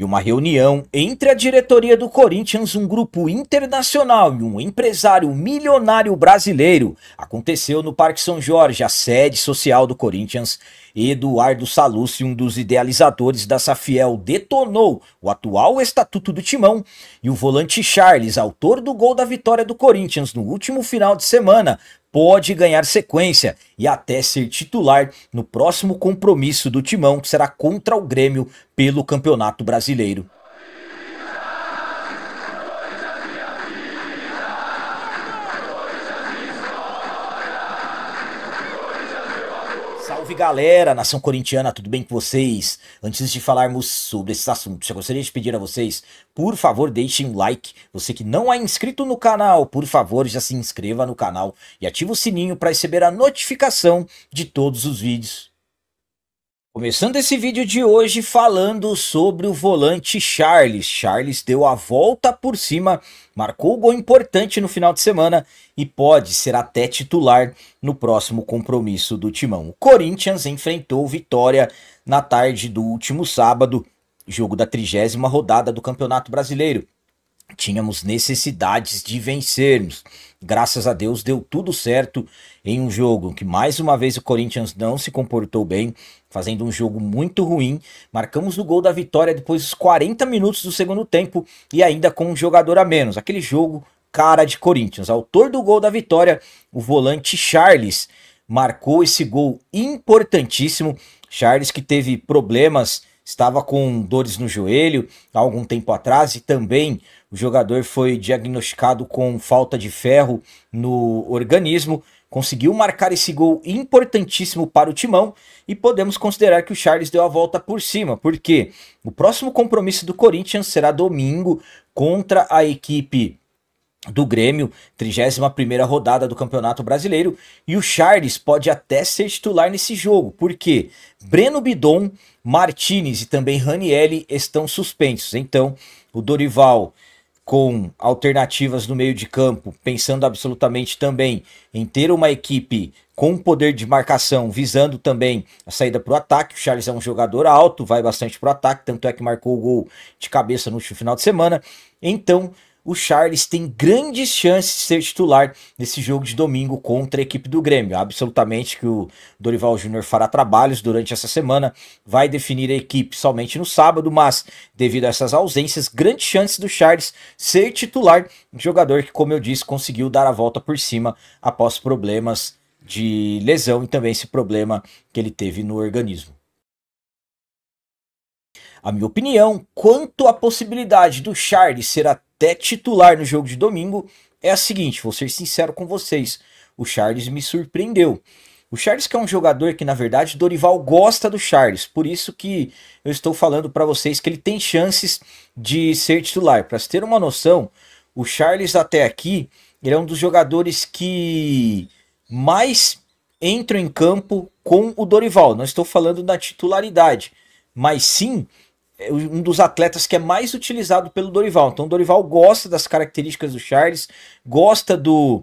E uma reunião entre a diretoria do Corinthians, um grupo internacional e um empresário milionário brasileiro aconteceu no Parque São Jorge, a sede social do Corinthians. Eduardo Sallusti, um dos idealizadores da Safiel, detonou o atual estatuto do Timão, e o volante Charles, autor do gol da vitória do Corinthians no último final de semana, pode ganhar sequência e até ser titular no próximo compromisso do Timão, que será contra o Grêmio pelo Campeonato Brasileiro. Salve galera, nação corintiana, tudo bem com vocês? Antes de falarmos sobre esses assuntos, eu gostaria de pedir a vocês, por favor, deixem um like. Você que não é inscrito no canal, por favor, já se inscreva no canal e ative o sininho para receber a notificação de todos os vídeos. Começando esse vídeo de hoje falando sobre o volante Charles. Charles deu a volta por cima, marcou um gol importante no final de semana e pode ser até titular no próximo compromisso do Timão. O Corinthians enfrentou Vitória na tarde do último sábado, jogo da 30ª rodada do Campeonato Brasileiro. Tínhamos necessidades de vencermos. Graças a Deus deu tudo certo em um jogo que mais uma vez o Corinthians não se comportou bem, fazendo um jogo muito ruim. Marcamos o gol da vitória depois dos 40 minutos do segundo tempo e ainda com um jogador a menos. Aquele jogo cara de Corinthians. Autor do gol da vitória, o volante Charles, marcou esse gol importantíssimo. Charles que teve problemas, estava com dores no joelho há algum tempo atrás e também o jogador foi diagnosticado com falta de ferro no organismo. Conseguiu marcar esse gol importantíssimo para o Timão e podemos considerar que o Charles deu a volta por cima, porque o próximo compromisso do Corinthians será domingo contra a equipe do Grêmio, 31ª rodada do Campeonato Brasileiro, e o Charles pode até ser titular nesse jogo, porque Breno Bidon, Martinez e também Ranieri estão suspensos. Então o Dorival, com alternativas no meio de campo, pensando absolutamente também em ter uma equipe com poder de marcação, visando também a saída para o ataque. O Charles é um jogador alto, vai bastante para o ataque, tanto é que marcou o gol de cabeça no último final de semana. Então o Charles tem grandes chances de ser titular nesse jogo de domingo contra a equipe do Grêmio. Absolutamente que o Dorival Júnior fará trabalhos durante essa semana, vai definir a equipe somente no sábado, mas devido a essas ausências, grandes chances do Charles ser titular, um jogador que, como eu disse, conseguiu dar a volta por cima após problemas de lesão e também esse problema que ele teve no organismo. A minha opinião quanto à possibilidade do Charles ser até titular no jogo de domingo é a seguinte, vou ser sincero com vocês, o Charles me surpreendeu. O Charles que é um jogador que na verdade Dorival gosta do Charles, por isso que eu estou falando para vocês que ele tem chances de ser titular. Para se ter uma noção, o Charles até aqui ele é um dos jogadores que mais entram em campo com o Dorival. Não estou falando da titularidade, mas sim um dos atletas que é mais utilizado pelo Dorival. Então o Dorival gosta das características do Charles, gosta do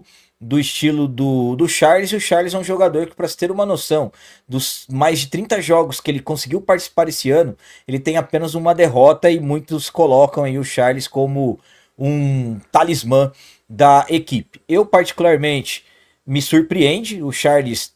estilo do Charles, e o Charles é um jogador que, para se ter uma noção, dos mais de 30 jogos que ele conseguiu participar esse ano, ele tem apenas uma derrota e muitos colocam aí o Charles como um talismã da equipe. Eu particularmente me surpreende o Charles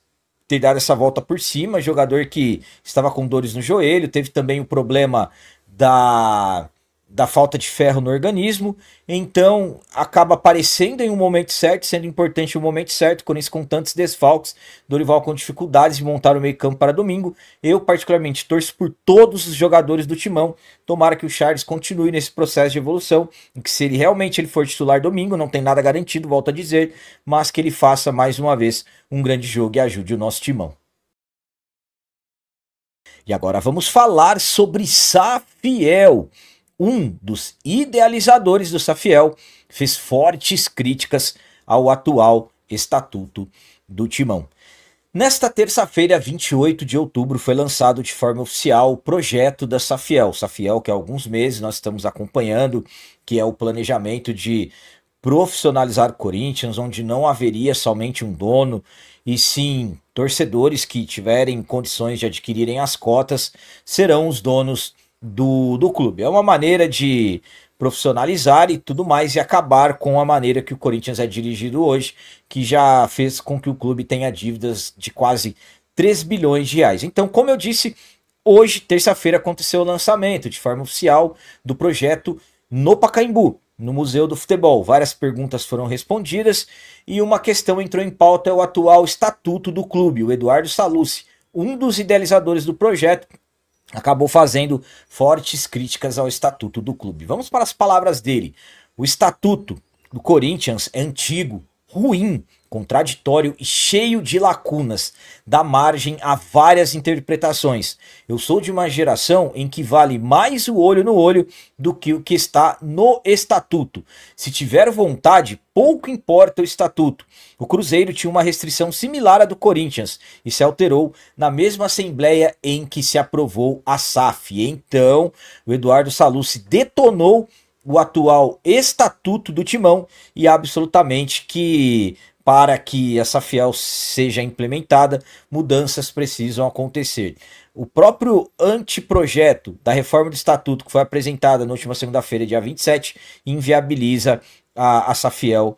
ter dado essa volta por cima, jogador que estava com dores no joelho, teve também o problema da falta de ferro no organismo, então acaba aparecendo em um momento certo, sendo importante no momento certo, com tantos desfalques, Dorival com dificuldades de montar o meio campo para domingo. Eu particularmente torço por todos os jogadores do Timão, tomara que o Charles continue nesse processo de evolução, e que se ele realmente for titular domingo, não tem nada garantido, volto a dizer, mas que ele faça mais uma vez um grande jogo e ajude o nosso Timão. E agora vamos falar sobre Safiel. Um dos idealizadores do Safiel fez fortes críticas ao atual estatuto do Timão. Nesta terça-feira, 28 de outubro, foi lançado de forma oficial o projeto da Safiel. Safiel que há alguns meses nós estamos acompanhando, que é o planejamento de profissionalizar o Corinthians, onde não haveria somente um dono, e sim torcedores que tiverem condições de adquirirem as cotas serão os donos do clube. É uma maneira de profissionalizar e tudo mais e acabar com a maneira que o Corinthians é dirigido hoje, que já fez com que o clube tenha dívidas de quase 3 bilhões de reais. Então, como eu disse, hoje, terça-feira, aconteceu o lançamento de forma oficial do projeto no Pacaembu, no Museu do Futebol. Várias perguntas foram respondidas e uma questão entrou em pauta: é o atual estatuto do clube. O Eduardo Salluci, um dos idealizadores do projeto, acabou fazendo fortes críticas ao estatuto do clube. Vamos para as palavras dele. O estatuto do Corinthians é antigo, ruim, contraditório e cheio de lacunas, dá margem a várias interpretações. Eu sou de uma geração em que vale mais o olho no olho do que o que está no estatuto. Se tiver vontade, pouco importa o estatuto. O Cruzeiro tinha uma restrição similar à do Corinthians e se alterou na mesma assembleia em que se aprovou a SAF. Então, o Eduardo Salluci detonou o atual estatuto do Timão e absolutamente que para que essa fiel seja implementada, mudanças precisam acontecer. O próprio anteprojeto da reforma do estatuto que foi apresentada na última segunda-feira, dia 27, inviabiliza a Safiel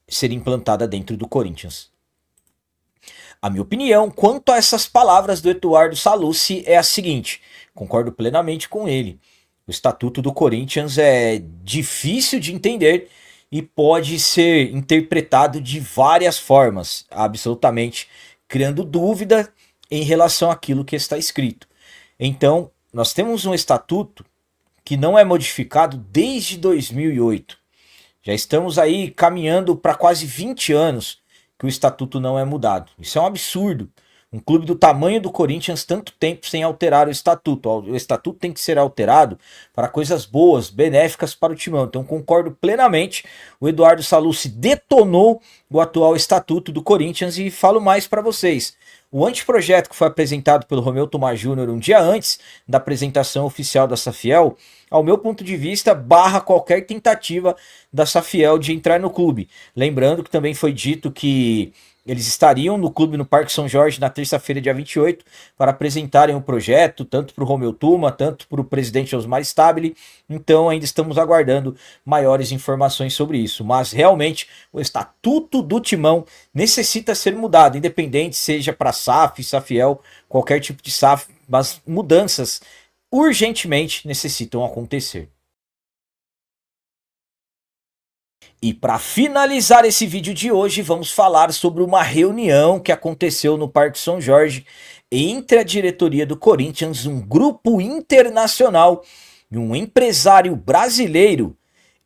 ser implantada dentro do Corinthians. A minha opinião quanto a essas palavras do Eduardo Salluci é a seguinte: concordo plenamente com ele. O estatuto do Corinthians é difícil de entender e pode ser interpretado de várias formas, absolutamente, criando dúvida em relação àquilo que está escrito. Então, nós temos um estatuto que não é modificado desde 2008. Já estamos aí caminhando para quase 20 anos que o estatuto não é mudado. Isso é um absurdo. Um clube do tamanho do Corinthians, tanto tempo sem alterar o estatuto. O estatuto tem que ser alterado para coisas boas, benéficas para o Timão. Então concordo plenamente. O Eduardo Salluci detonou o atual estatuto do Corinthians e falo mais para vocês. O anteprojeto que foi apresentado pelo Romeu Thomaz Júnior um dia antes da apresentação oficial da Safiel, ao meu ponto de vista, barra qualquer tentativa da Safiel de entrar no clube. Lembrando que também foi dito que eles estariam no clube no Parque São Jorge na terça-feira, dia 28, para apresentarem o projeto, tanto para o Romeu Thuma, tanto para o presidente Osmar Stabile. Então ainda estamos aguardando maiores informações sobre isso. Mas realmente o estatuto do Timão necessita ser mudado, independente seja para SAF, Safiel, qualquer tipo de SAF, mas mudanças urgentemente necessitam acontecer. E para finalizar esse vídeo de hoje, vamos falar sobre uma reunião que aconteceu no Parque São Jorge entre a diretoria do Corinthians, um grupo internacional e um empresário brasileiro,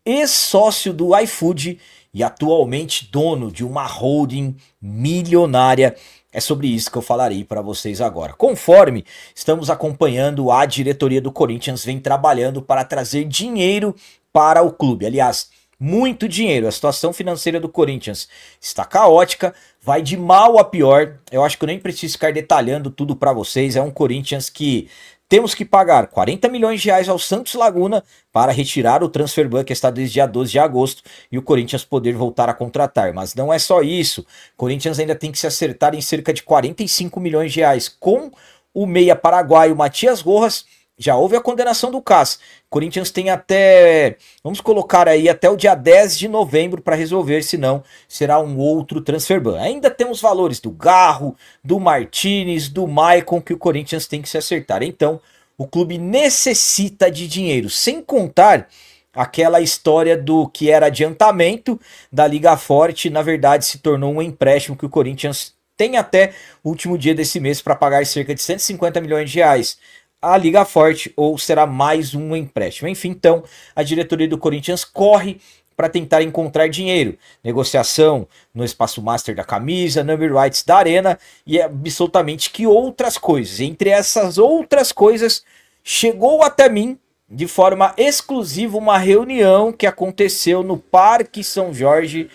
ex-sócio do iFood e atualmente dono de uma holding milionária. É sobre isso que eu falarei para vocês agora. Conforme estamos acompanhando, a diretoria do Corinthians vem trabalhando para trazer dinheiro para o clube. Aliás, muito dinheiro. A situação financeira do Corinthians está caótica, vai de mal a pior. Eu acho que eu nem preciso ficar detalhando tudo para vocês. É um Corinthians que temos que pagar 40 milhões de reais ao Santos Laguna para retirar o transfer ban que está desde dia 12 de agosto e o Corinthians poder voltar a contratar. Mas não é só isso. O Corinthians ainda tem que se acertar em cerca de 45 milhões de reais com o meia paraguaio Matias Rojas. Já houve a condenação do CAS. Corinthians tem até, vamos colocar aí, até o dia 10 de novembro para resolver, senão será um outro transfer ban. Ainda temos valores do Garro, do Martinez, do Maicon que o Corinthians tem que se acertar. Então, o clube necessita de dinheiro, sem contar aquela história do que era adiantamento da Liga Forte, na verdade se tornou um empréstimo que o Corinthians tem até o último dia desse mês para pagar cerca de 150 milhões de reais. A Liga Forte, ou será mais um empréstimo. Enfim, então, a diretoria do Corinthians corre para tentar encontrar dinheiro. Negociação no espaço master da camisa, number rights da arena e absolutamente que outras coisas. Entre essas outras coisas, chegou até mim, de forma exclusiva, uma reunião que aconteceu no Parque São Jorge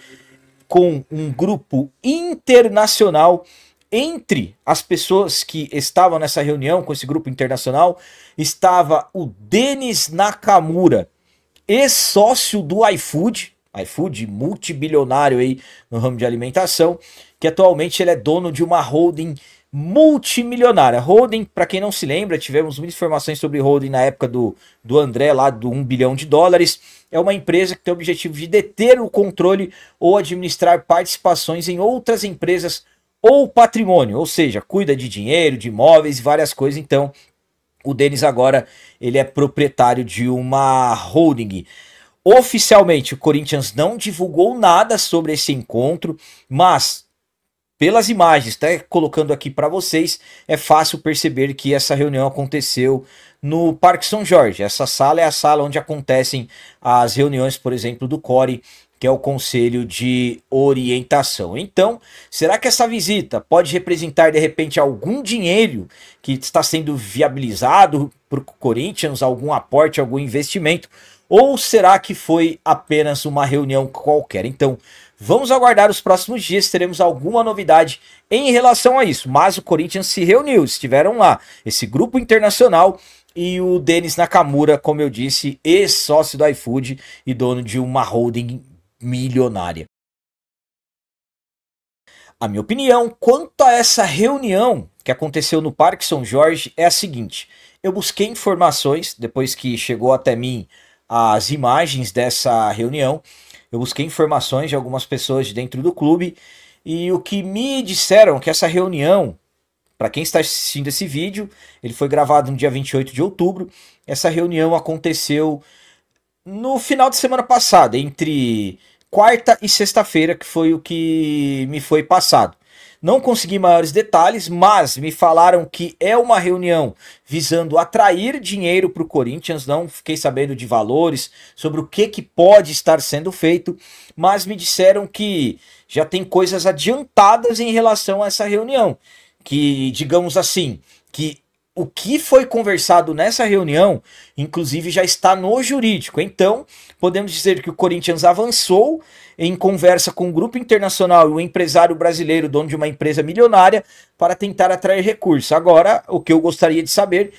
com um grupo internacional. Entre as pessoas que estavam nessa reunião com esse grupo internacional, estava o Denis Nakamura, ex-sócio do iFood, multibilionário aí no ramo de alimentação, que atualmente ele é dono de uma holding multimilionária. Holding, para quem não se lembra, tivemos muitas informações sobre holding na época do André, lá do 1 bilhão de dólares. É uma empresa que tem o objetivo de deter o controle ou administrar participações em outras empresas ou patrimônio, ou seja, cuida de dinheiro, de imóveis e várias coisas. Então, o Denis agora ele é proprietário de uma holding. Oficialmente, o Corinthians não divulgou nada sobre esse encontro, mas pelas imagens, até colocando aqui para vocês, é fácil perceber que essa reunião aconteceu no Parque São Jorge. Essa sala é a sala onde acontecem as reuniões, por exemplo, do CORE, que é o Conselho de Orientação. Então, será que essa visita pode representar, de repente, algum dinheiro que está sendo viabilizado para o Corinthians, algum aporte, algum investimento? Ou será que foi apenas uma reunião qualquer? Então, vamos aguardar os próximos dias, se teremos alguma novidade em relação a isso. Mas o Corinthians se reuniu, estiveram lá, esse grupo internacional e o Denis Nakamura, como eu disse, ex-sócio do iFood e dono de uma holding milionária. A minha opinião quanto a essa reunião que aconteceu no Parque São Jorge é a seguinte: eu busquei informações depois que chegou até mim as imagens dessa reunião. Eu busquei informações de algumas pessoas de dentro do clube e o que me disseram é que essa reunião, para quem está assistindo esse vídeo, ele foi gravado no dia 28 de outubro. Essa reunião aconteceu no final de semana passada, entre quarta e sexta-feira, que foi o que me foi passado. Não consegui maiores detalhes, mas me falaram que é uma reunião visando atrair dinheiro para o Corinthians. Não fiquei sabendo de valores, sobre o que pode estar sendo feito, mas me disseram que já tem coisas adiantadas em relação a essa reunião. Que, digamos assim, que o que foi conversado nessa reunião, inclusive, já está no jurídico. Então, podemos dizer que o Corinthians avançou em conversa com o grupo internacional e o empresário brasileiro, dono de uma empresa milionária, para tentar atrair recursos. Agora, o que eu gostaria de saber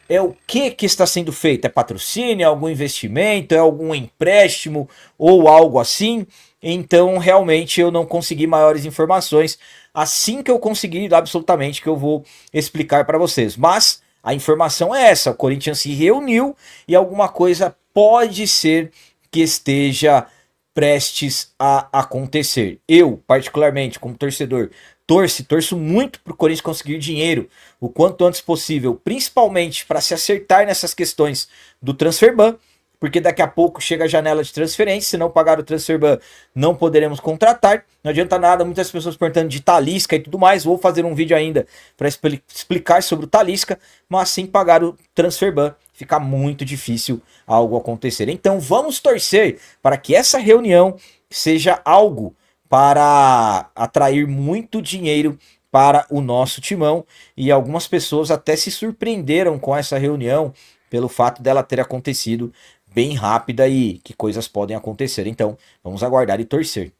é o que está sendo feito. É patrocínio, é algum investimento, é algum empréstimo ou algo assim? Então, realmente, eu não consegui maiores informações. Assim que eu conseguir, absolutamente, que eu vou explicar para vocês. Mas a informação é essa: o Corinthians se reuniu e alguma coisa pode ser que esteja prestes a acontecer. Eu, particularmente, como torcedor, torço muito para o Corinthians conseguir dinheiro o quanto antes possível, principalmente para se acertar nessas questões do transfer ban, porque daqui a pouco chega a janela de transferência. Se não pagar o transfer ban, não poderemos contratar. Não adianta nada, muitas pessoas perguntando de Talisca e tudo mais. Vou fazer um vídeo ainda para explicar sobre o Talisca, mas sem pagar o transfer ban, fica muito difícil algo acontecer. Então vamos torcer para que essa reunião seja algo para atrair muito dinheiro para o nosso timão. E algumas pessoas até se surpreenderam com essa reunião pelo fato dela ter acontecido bem rápida e que coisas podem acontecer. Então, vamos aguardar e torcer.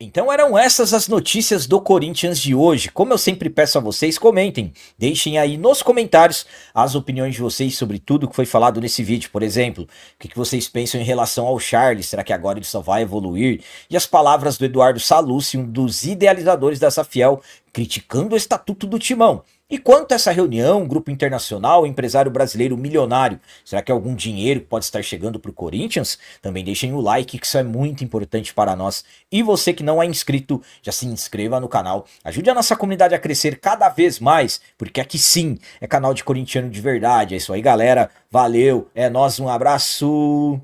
Então eram essas as notícias do Corinthians de hoje. Como eu sempre peço a vocês, comentem. Deixem aí nos comentários as opiniões de vocês sobre tudo que foi falado nesse vídeo. Por exemplo, o que vocês pensam em relação ao Charles? Será que agora ele só vai evoluir? E as palavras do Eduardo Sallucci, um dos idealizadores dessa Fiel, criticando o estatuto do Timão. E quanto a essa reunião, grupo internacional, empresário brasileiro milionário, será que algum dinheiro pode estar chegando para o Corinthians? Também deixem o like, que isso é muito importante para nós. E você que não é inscrito, já se inscreva no canal. Ajude a nossa comunidade a crescer cada vez mais, porque aqui sim é canal de corintiano de verdade. É isso aí, galera. Valeu, é nóis, um abraço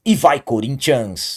e vai, Corinthians!